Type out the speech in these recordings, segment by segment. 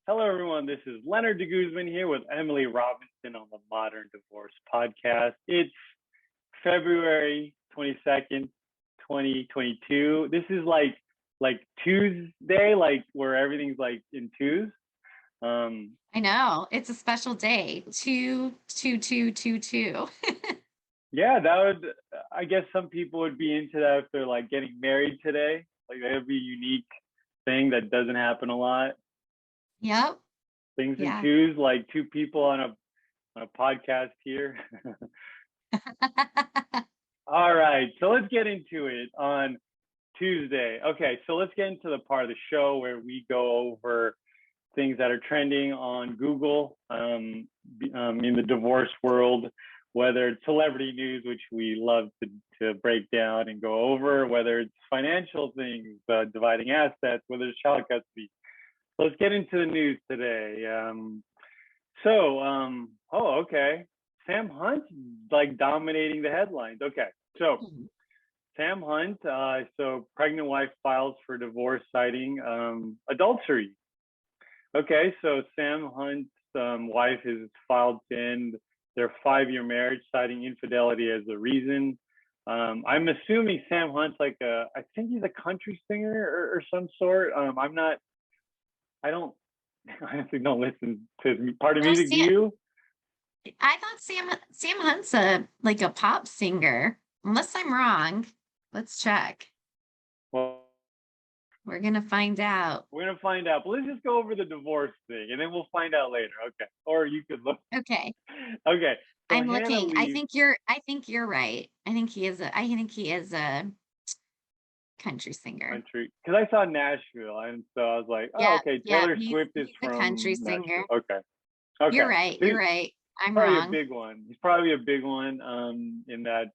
Hello, everyone. This is Lenard Guzman here with Emily Robinson on the Modern Divorce Podcast. It's February 22nd, 2022. This is like Tuesday, like where everything's like in twos. I know. It's a special day. 2 2 2 2 2. Yeah, that would. I guess some people would be into that if they're like getting married today. Like that would be a unique thing that doesn't happen a lot. Yep. Things in Yeah. twos, like two people on a podcast here. All right, so let's get into it on Tuesday. Okay, so let's get into the part of the show where we go over things that are trending on Google in the divorce world, whether it's celebrity news, which we love to break down and go over, whether it's financial things, dividing assets, whether it's child custody. So let's get into the news today. Okay. Sam Hunt like dominating the headlines. Okay, so Sam Hunt, so pregnant wife files for divorce citing adultery. Okay, so Sam Hunt's wife has filed to end their 5-year marriage, citing infidelity as the reason. I'm assuming Sam Hunt's like I think he's a country singer or some sort. I don't, I honestly don't listen to part of No, music. Do Sam. you? I thought Sam Hunt's a pop singer. Unless I'm wrong. Let's check. Well, We're gonna find out. we're gonna find out. But let's just go over the divorce thing, and then we'll find out later. Okay, or you could look. Okay. Okay, so I'm Hannah looking. leaves I think you're right. I think he is a country singer. country because I saw Nashville, and so I was like, oh, Yeah, okay, yeah, Taylor he's Swift is he's a country from Nashville. singer. Okay, okay, You're right. so You're he's right. I'm probably a wrong. big one. He's probably a big one in that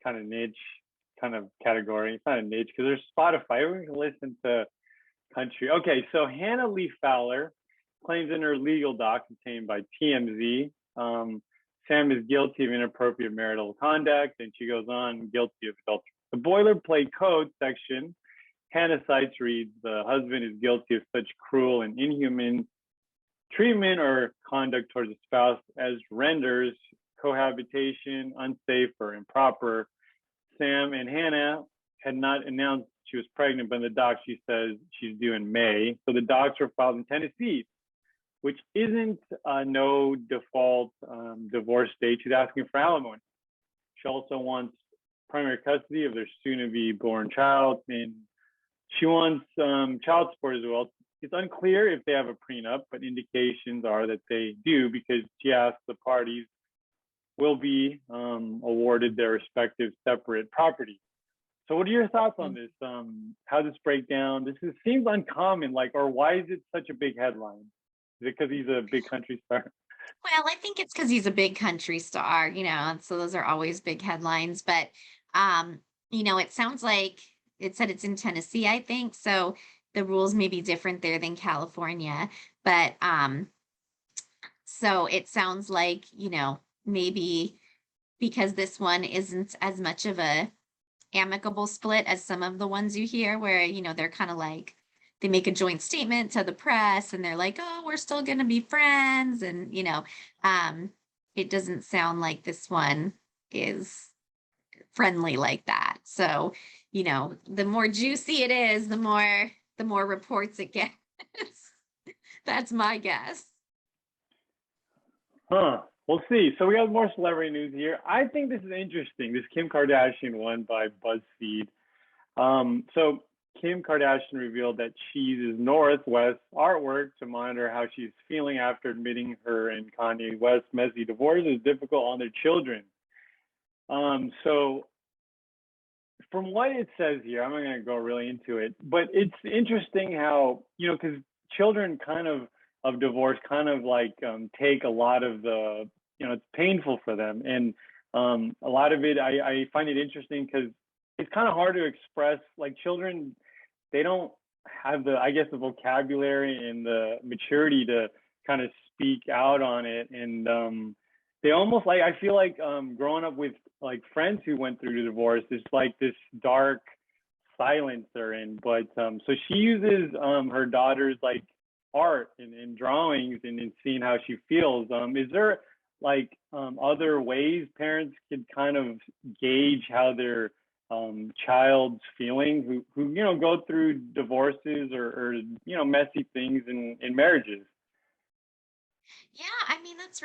kind of niche kind of category. It's not a niche because there's Spotify. Everyone can listen to country. Okay, so Hannah Lee Fowler claims in her legal doc obtained by TMZ, Sam is guilty of inappropriate marital conduct, and she goes on, guilty of adultery. The boilerplate code section Hannah cites reads, the husband is guilty of such cruel and inhuman treatment or conduct towards a spouse as renders cohabitation unsafe or improper. Sam and Hannah had not announced she was pregnant, but in the doc she says she's due in May. So the docs were filed in Tennessee, which isn't no default divorce state. She's asking for alimony. She also wants primary custody of their soon-to-be born child, and she wants child support as well. It's unclear if they have a prenup, but indications are that they do because she asked the parties will be awarded their respective separate property. So what are your thoughts on this? How does this break down? Seems uncommon, like, or why is it such a big headline? Is it because he's a big country star? Well, I think it's because he's a big country star, and so those are always big headlines. But it sounds like it said it's in Tennessee, I think. So the rules may be different there than California. But so it sounds like, maybe because this one isn't as much of a amicable split as some of the ones you hear where, they're kind of like they make a joint statement to the press and they're like, oh, we're still going to be friends. And, it doesn't sound like this one is friendly like that. So, the more juicy it is, the more reports it gets. That's my guess. Huh. We'll see. So we have more celebrity news here. I think this is interesting. This Kim Kardashian one by BuzzFeed. So Kim Kardashian revealed that she uses Northwest artwork to monitor how she's feeling after admitting her and Kanye West's messy divorce is difficult on their children. So from what it says here, I'm not going to go really into it, but it's interesting how, because children kind of divorce kind of like take a lot of the, it's painful for them. And a lot of it, I find it interesting because it's kind of hard to express, like children, they don't have the vocabulary and the maturity to kind of speak out on it. And they almost like, I feel like growing up with like friends who went through the divorce, it's like this dark silence they're in. But so she uses her daughter's like art and drawings and seeing how she feels. Is there like other ways parents could kind of gauge how their child's feeling who go through divorces or messy things in marriages? Yeah, I mean, it's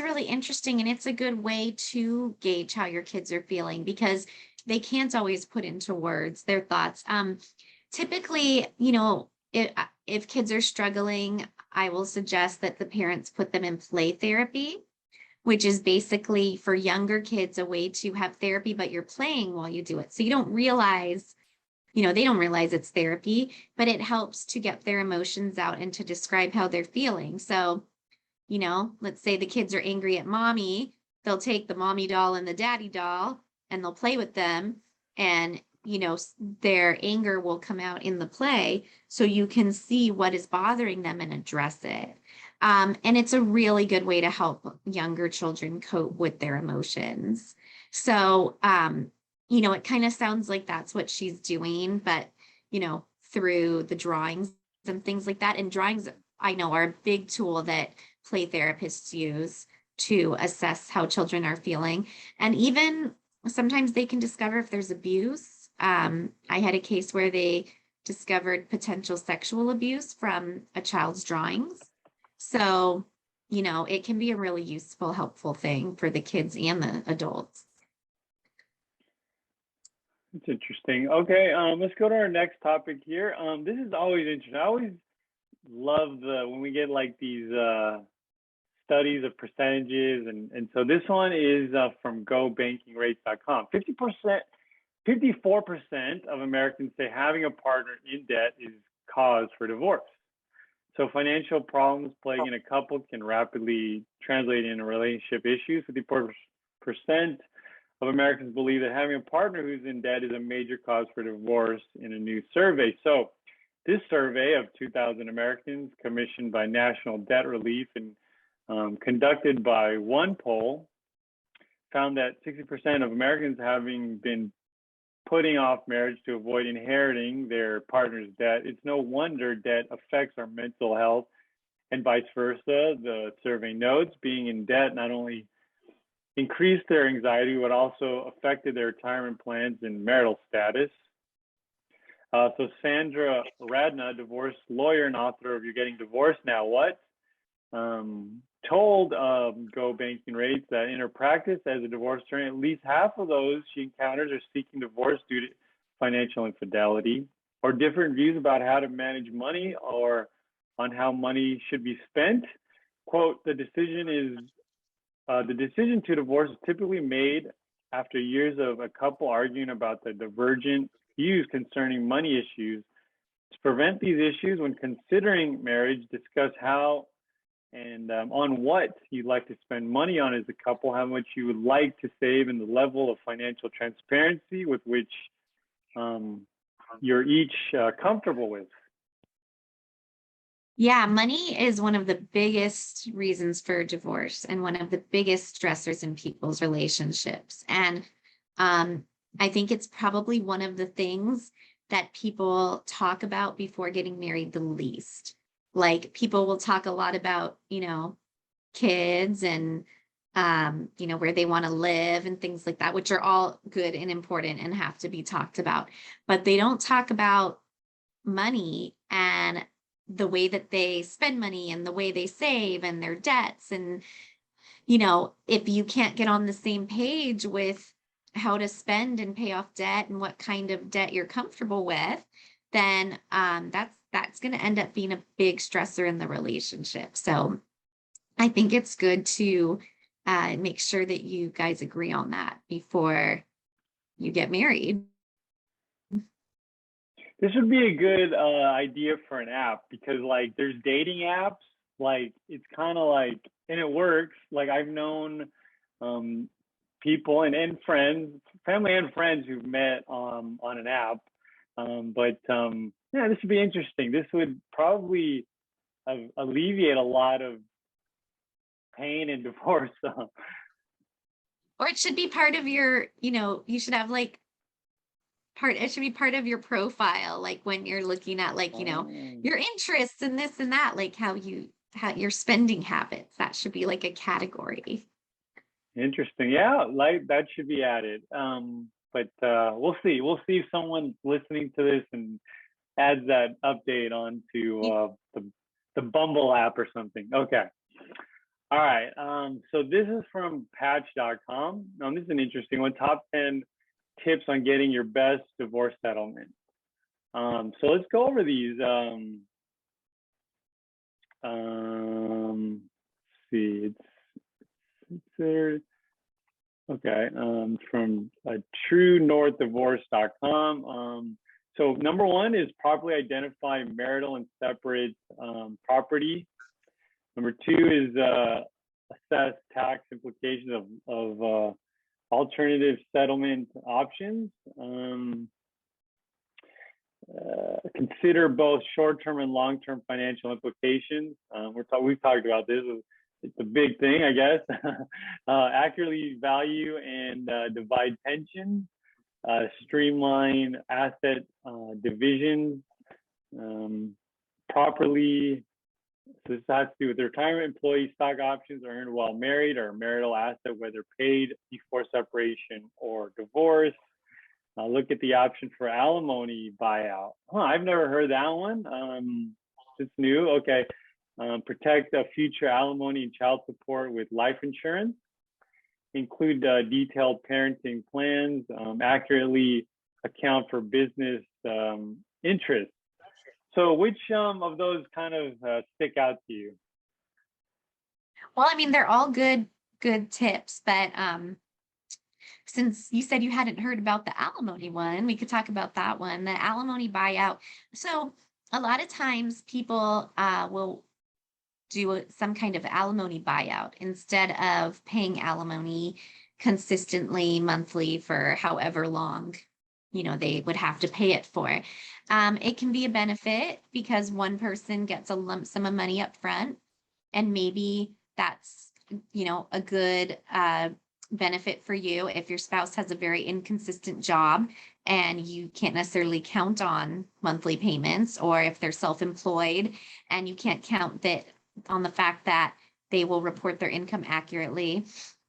really interesting, and it's a good way to gauge how your kids are feeling because they can't always put into words their thoughts. Typically, if kids are struggling, I will suggest that the parents put them in play therapy, which is basically for younger kids a way to have therapy, but you're playing while you do it. So you don't realize, they don't realize it's therapy, but it helps to get their emotions out and to describe how they're feeling. So let's say the kids are angry at mommy, they'll take the mommy doll and the daddy doll and they'll play with them. And, their anger will come out in the play so you can see what is bothering them and address it. And it's a really good way to help younger children cope with their emotions. So, it kind of sounds like that's what she's doing, but, through the drawings and things like that. And drawings, I know, are a big tool that play therapists use to assess how children are feeling. And even sometimes they can discover if there's abuse. I had a case where they discovered potential sexual abuse from a child's drawings. So, it can be a really useful, helpful thing for the kids and the adults. It's interesting. Okay, let's go to our next topic here. This is always interesting. I always love when we get like these studies of percentages, and so this one is from GoBankingRates.com. 54% of Americans say having a partner in debt is cause for divorce. So financial problems plaguing a couple can rapidly translate into relationship issues. 54% of Americans believe that having a partner who's in debt is a major cause for divorce in a new survey. So this survey of 2,000 Americans commissioned by National Debt Relief and conducted by One Poll found that 60% of Americans having been putting off marriage to avoid inheriting their partner's debt. It's no wonder debt affects our mental health and vice versa. The survey notes being in debt not only increased their anxiety, but also affected their retirement plans and marital status. So Sandra Radna, divorce lawyer and author of You're Getting Divorced Now What, told Go Banking Rates that in her practice as a divorce attorney, at least half of those she encounters are seeking divorce due to financial infidelity or different views about how to manage money or on how money should be spent. Quote, the decision to divorce is typically made after years of a couple arguing about the divergent views concerning money issues. To prevent these issues when considering marriage, discuss how and on what you'd like to spend money on as a couple, how much you would like to save, and the level of financial transparency with which you're each comfortable with. Yeah, money is one of the biggest reasons for divorce and one of the biggest stressors in people's relationships. And I think it's probably one of the things that people talk about before getting married the least. Like people will talk a lot about, kids and, where they want to live and things like that, which are all good and important and have to be talked about. But they don't talk about money and the way that they spend money and the way they save and their debts. And, if you can't get on the same page with how to spend and pay off debt and what kind of debt you're comfortable with, then that's going to end up being a big stressor in the relationship. So I think it's good to make sure that you guys agree on that before you get married. This would be a good idea for an app because like there's dating apps, like it's kind of like, and it works. Like I've known people and friends, family and friends who've met on an app. Yeah, this would be interesting. This would probably alleviate a lot of pain and divorce. Or it should be part of your, you should have like it should be part of your profile, like when you're looking at like, your interests and this and that, like how your spending habits, that should be like a category. Interesting. Yeah, like that should be added. But we'll see. We'll see if someone's listening to this and adds that update onto the Bumble app or something. Okay. All right. So this is from Patch.com. This is an interesting one. Top 10 tips on getting your best divorce settlement. So let's go over these. See, it's there. Okay. From TrueNorthDivorce.com. So number one is properly identify marital and separate property. Number two is assess tax implications of alternative settlement options. Consider both short-term and long-term financial implications. We've talked about this. It's a big thing, I guess. Accurately value and divide pensions. Streamline asset division. Properly. So this has to do with the retirement employee stock options earned while married or marital asset, whether paid before separation or divorce. Look at the option for alimony buyout. I've never heard that one. It's new. Okay. Protect future alimony and child support with life insurance. Include detailed parenting plans. Accurately account for business interests. So which of those kind of stick out to you? Well, I mean, they're all good tips, but since you said you hadn't heard about the alimony one, we could talk about that one, the alimony buyout. So a lot of times people will do some kind of alimony buyout instead of paying alimony consistently monthly for however long they would have to pay it for. It can be a benefit because one person gets a lump sum of money up front, and maybe that's a good benefit for you if your spouse has a very inconsistent job and you can't necessarily count on monthly payments, or if they're self-employed and you can't count that on the fact that they will report their income accurately,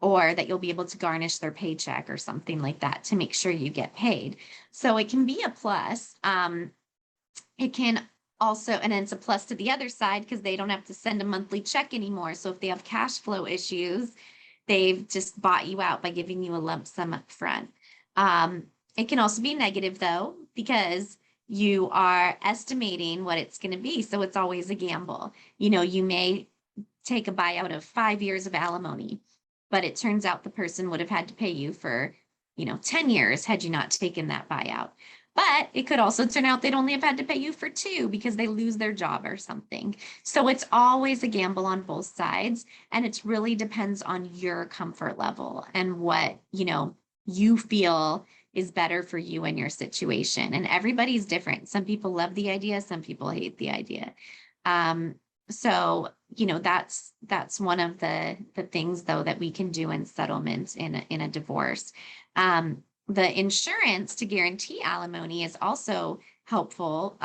or that you'll be able to garnish their paycheck or something like that to make sure you get paid. So it can be a plus. It can also, and it's a plus to the other side because they don't have to send a monthly check anymore. So if they have cash flow issues, they've just bought you out by giving you a lump sum up front. It can also be negative though, because you are estimating what it's going to be. So it's always a gamble. You may take a buyout of 5 years of alimony, but it turns out the person would have had to pay you for, 10 years had you not taken that buyout. But it could also turn out they'd only have had to pay you for 2 because they lose their job or something. So it's always a gamble on both sides. And it really depends on your comfort level and what, you feel is better for you and your situation. And everybody's different. Some people love the idea. Some people hate the idea. So, that's one of the things though that we can do in settlements in a divorce. The insurance to guarantee alimony is also helpful.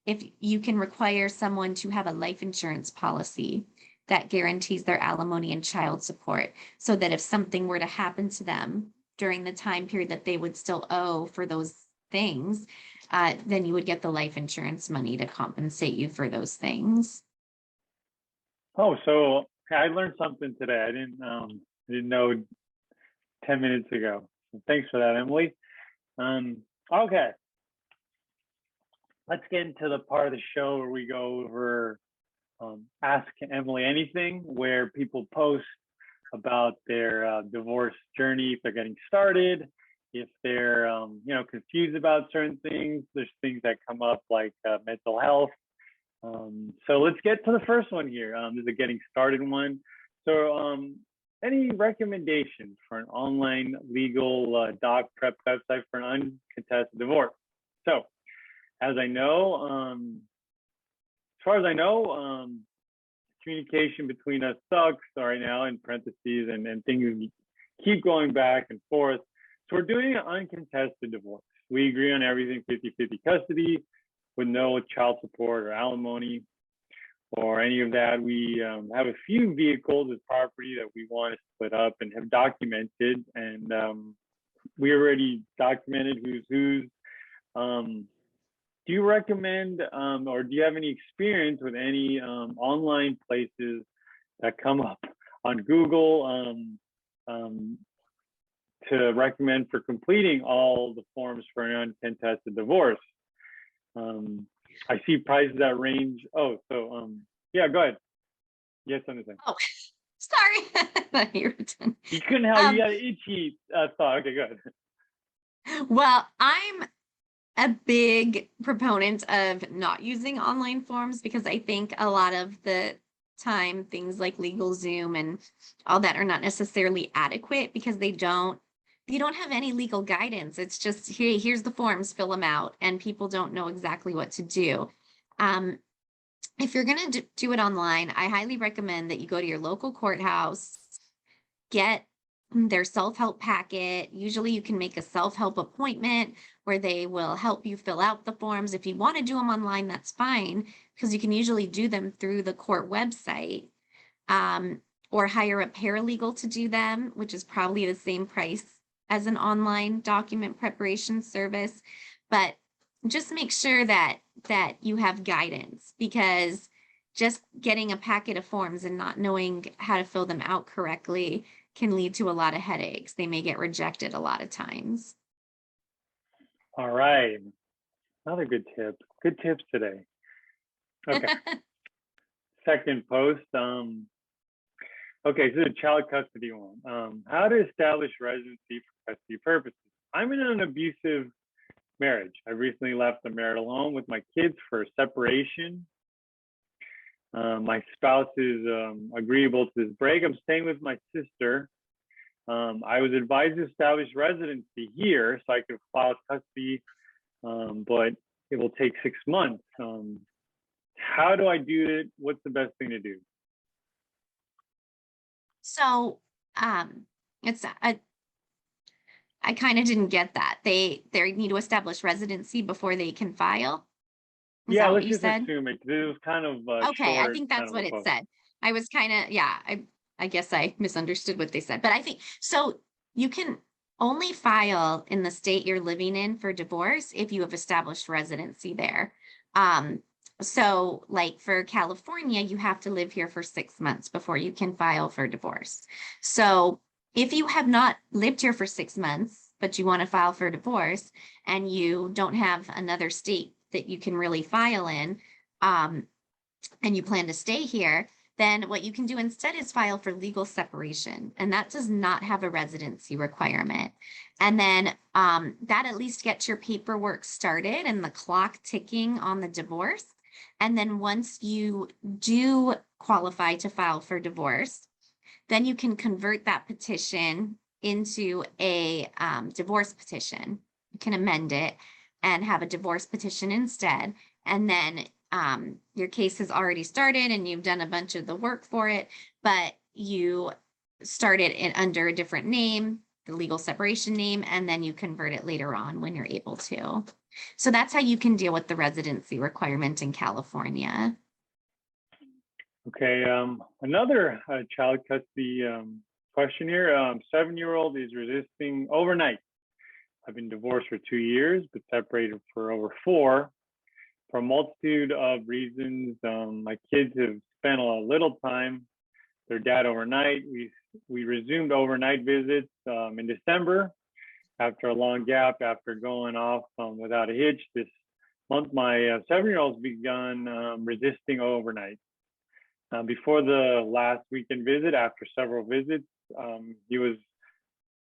If you can require someone to have a life insurance policy that guarantees their alimony and child support, so that if something were to happen to them during the time period that they would still owe for those things, then you would get the life insurance money to compensate you for those things. Oh, so I learned something today. I didn't know 10 minutes ago. Thanks for that, Emily. Okay. Let's get into the part of the show where we go over Ask Emily Anything, where people post about their divorce journey, if they're getting started, if they're confused about certain things. There's things that come up like mental health. So let's get to the first one here. This is a getting started one. So any recommendations for an online legal doc prep website for an uncontested divorce? So as far as I know, communication between us sucks right now, in parentheses, and things keep going back and forth. So we're doing an uncontested divorce. We agree on everything 50-50 custody with no child support or alimony or any of that. We have a few vehicles as property that we want to split up and have documented, and we already documented who's whose. Do you recommend or do you have any experience with any online places that come up on Google to recommend for completing all the forms for an uncontested divorce? I see prices that range. Yeah, go ahead. Yes, understand. Oh, sorry. You couldn't help. You got an itchy thought. Okay, go ahead. Well, I'm a big proponent of not using online forms because I think a lot of the time things like LegalZoom and all that are not necessarily adequate because they don't have any legal guidance. It's just, hey, here's the forms, fill them out, and people don't know exactly what to do. If you're going to do it online, I highly recommend that you go to your local courthouse, get their self-help packet. Usually you can make a self-help appointment where they will help you fill out the forms. If you want to do them online, that's fine, because you can usually do them through the court website, or hire a paralegal to do them, which is probably the same price as an online document preparation service. But just make sure that you have guidance, because just getting a packet of forms and not knowing how to fill them out correctly can lead to a lot of headaches. They may get rejected a lot of times. All right. Another good tip. Good tips today. Okay. Second post. Okay, so the child custody one. How to establish residency for custody purposes. I'm in an abusive marriage. I recently left the marital home with my kids for separation. My spouse is agreeable to this break. I'm staying with my sister. I was advised to establish residency here so I could file custody, but it will take 6 months. How do I do it? What's the best thing to do? So I kind of didn't get that. They need to establish residency before they can file. Yeah, let's just assume it. It was kind of okay. short, I think that's what it said. I was kind of, yeah, I guess I misunderstood what they said, but I think so. You can only file in the state you're living in for divorce if you have established residency there. So like for California, you have to live here for 6 months before you can file for divorce. So if you have not lived here for 6 months, but you want to file for divorce and you don't have another state that you can really file in, and you plan to stay here, then what you can do instead is file for legal separation. And that does not have a residency requirement. And then that at least gets your paperwork started and the clock ticking on the divorce. And then once you do qualify to file for divorce, then you can convert that petition into a divorce petition. You can amend it and have a divorce petition instead. And then your case has already started and you've done a bunch of the work for it, but you started it under a different name, the legal separation name, and then you convert it later on when you're able to. So that's how you can deal with the residency requirement in California. Okay, another child custody question here. 7-year-old is resisting overnight. I've been divorced for 2 years, but separated for over 4. For a multitude of reasons, my kids have spent a little time with their dad overnight. We resumed overnight visits in December after a long gap, after going off without a hitch. This month, my 7-year-old's begun resisting overnight. Before the last weekend visit, after several visits, he was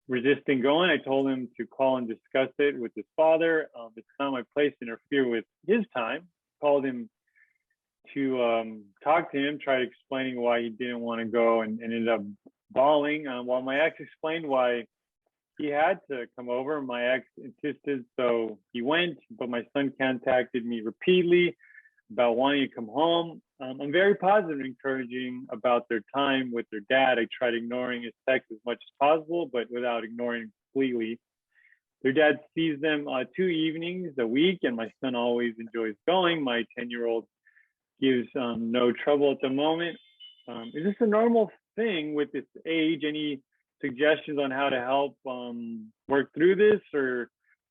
resisting going. I told him to call and discuss it with his father. It's not my place to interfere with his time. Called him to talk to him, tried explaining why he didn't want to go, and ended up bawling. While my ex explained why he had to come over, my ex insisted, so he went, but my son contacted me repeatedly about wanting to come home. I'm very positive and encouraging about their time with their dad. I tried ignoring his text as much as possible, but without ignoring him completely. Their dad sees them 2 evenings a week, and my son always enjoys going. My 10-year-old gives no trouble at the moment. Is this a normal thing with this age? Any suggestions on how to help work through this, or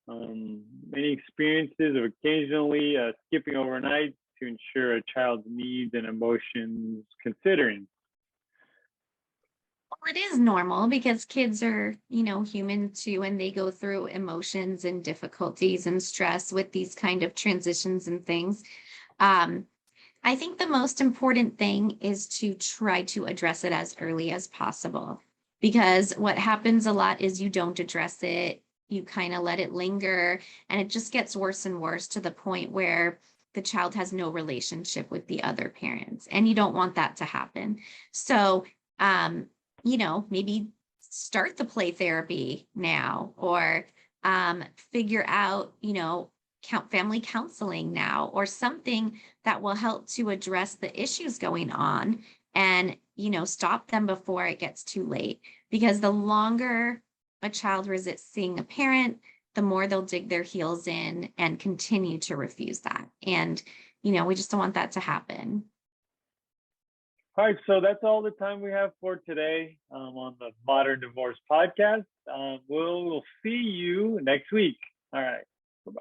any experiences of occasionally skipping overnight to ensure a child's needs and emotions considering? Well, it is normal because kids are, human too, and they go through emotions and difficulties and stress with these kind of transitions and things. Um, I think the most important thing is to try to address it as early as possible, because what happens a lot is you don't address it, you kind of let it linger, and it just gets worse and worse to the point where the child has no relationship with the other parents, and you don't want that to happen. So, um, maybe start the play therapy now, or figure out, family counseling now, or something that will help to address the issues going on and, stop them before it gets too late. Because the longer a child resists seeing a parent, the more they'll dig their heels in and continue to refuse that. And, we just don't want that to happen. All right, so that's all the time we have for today on the Modern Divorce Podcast. We'll see you next week. All right, bye-bye.